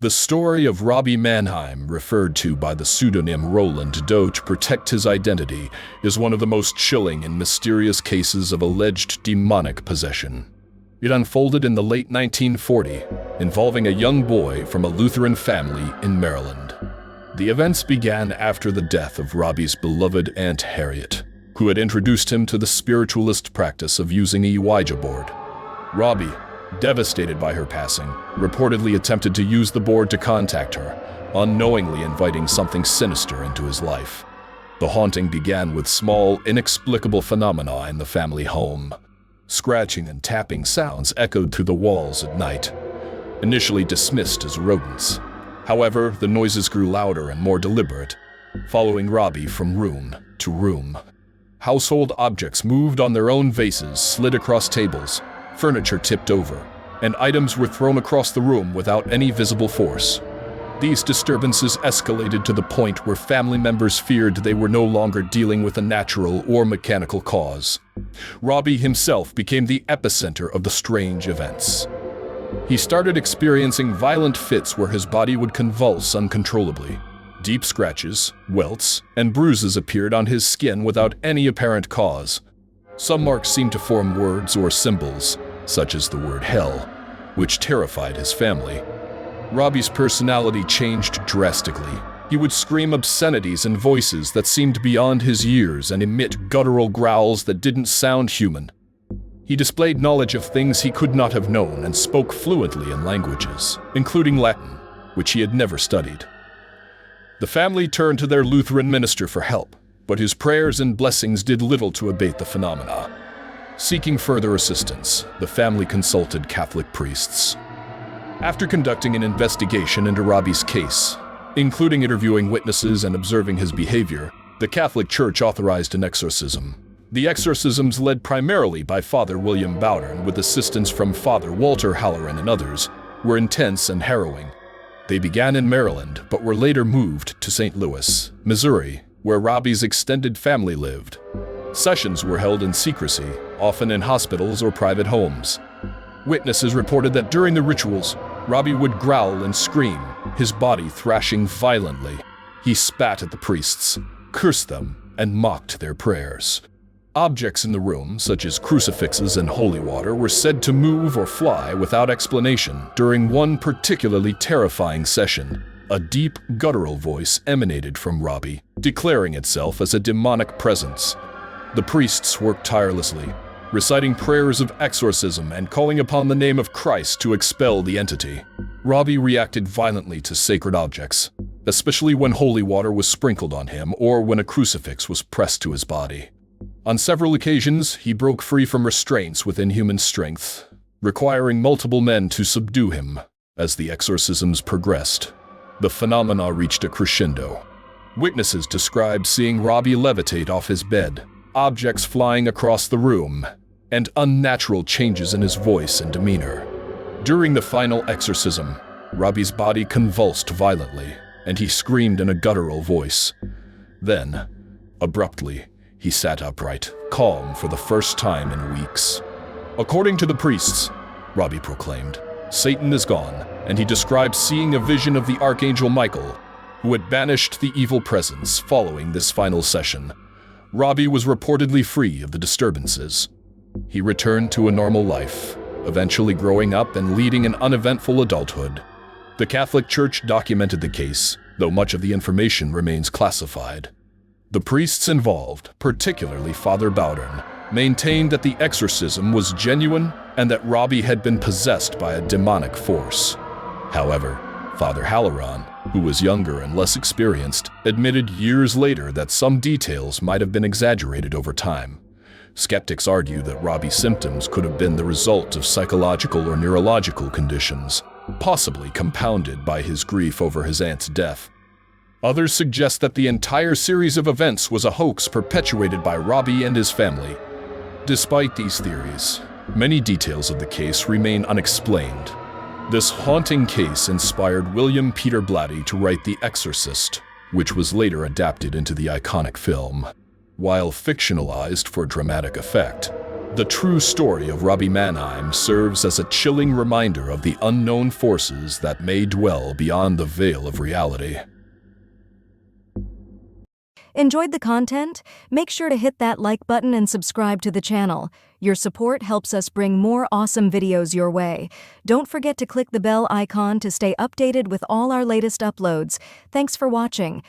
The story of Robbie Mannheim, referred to by the pseudonym Roland Doe to protect his identity, is one of the most chilling and mysterious cases of alleged demonic possession. It unfolded in the late 1940s, involving a young boy from a Lutheran family in Maryland. The events began after the death of Robbie's beloved Aunt Harriet, who had introduced him to the spiritualist practice of using a Ouija board. Robbie, devastated by her passing, reportedly attempted to use the board to contact her, unknowingly inviting something sinister into his life. The haunting began with small, inexplicable phenomena in the family home. Scratching and tapping sounds echoed through the walls at night, initially dismissed as rodents. However, the noises grew louder and more deliberate, following Robbie from room to room. Household objects moved on their own vases, slid across tables, furniture tipped over, and items were thrown across the room without any visible force. These disturbances escalated to the point where family members feared they were no longer dealing with a natural or mechanical cause. Robbie himself became the epicenter of the strange events. He started experiencing violent fits where his body would convulse uncontrollably. Deep scratches, welts, and bruises appeared on his skin without any apparent cause. Some marks seemed to form words or symbols, such as the word hell, which terrified his family. Robbie's personality changed drastically. He would scream obscenities in voices that seemed beyond his years and emit guttural growls that didn't sound human. He displayed knowledge of things he could not have known and spoke fluently in languages, including Latin, which he had never studied. The family turned to their Lutheran minister for help, but his prayers and blessings did little to abate the phenomena. Seeking further assistance, the family consulted Catholic priests. After conducting an investigation into Robbie's case, including interviewing witnesses and observing his behavior, the Catholic Church authorized an exorcism. The exorcisms, led primarily by Father William Bowdern with assistance from Father Walter Halloran and others, were intense and harrowing. They began in Maryland, but were later moved to St. Louis, Missouri, where Robbie's extended family lived. Sessions were held in secrecy, often in hospitals or private homes. Witnesses reported that during the rituals, Robbie would growl and scream, his body thrashing violently. He spat at the priests, cursed them, and mocked their prayers. Objects in the room, such as crucifixes and holy water, were said to move or fly without explanation. During one particularly terrifying session, a deep, guttural voice emanated from Robbie, declaring itself as a demonic presence. The priests worked tirelessly, reciting prayers of exorcism and calling upon the name of Christ to expel the entity. Robbie reacted violently to sacred objects, especially when holy water was sprinkled on him or when a crucifix was pressed to his body. On several occasions, he broke free from restraints within human strength, requiring multiple men to subdue him. As the exorcisms progressed, the phenomena reached a crescendo. Witnesses described seeing Robbie levitate off his bed, objects flying across the room, and unnatural changes in his voice and demeanor. During the final exorcism, Robbie's body convulsed violently, and he screamed in a guttural voice. Then, abruptly, he sat upright, calm for the first time in weeks. According to the priests, Robbie proclaimed, Satan is gone, and he described seeing a vision of the Archangel Michael, who had banished the evil presence following this final session. Robbie was reportedly free of the disturbances. He returned to a normal life, eventually growing up and leading an uneventful adulthood. The Catholic Church documented the case, though much of the information remains classified. The priests involved, particularly Father Bowdern, maintained that the exorcism was genuine and that Robbie had been possessed by a demonic force. However, Father Halloran, who was younger and less experienced, admitted years later that some details might have been exaggerated over time. Skeptics argue that Robbie's symptoms could have been the result of psychological or neurological conditions, possibly compounded by his grief over his aunt's death. Others suggest that the entire series of events was a hoax perpetuated by Robbie and his family. Despite these theories, many details of the case remain unexplained. This haunting case inspired William Peter Blatty to write The Exorcist, which was later adapted into the iconic film. While fictionalized for dramatic effect, The true story of Robbie Mannheim serves as a chilling reminder of the unknown forces that may dwell beyond the veil of reality. Enjoyed the content? Make sure to hit that like button and subscribe to the channel. Your support helps us bring more awesome videos your way. Don't forget to click the bell icon to stay updated with all our latest uploads. Thanks for watching.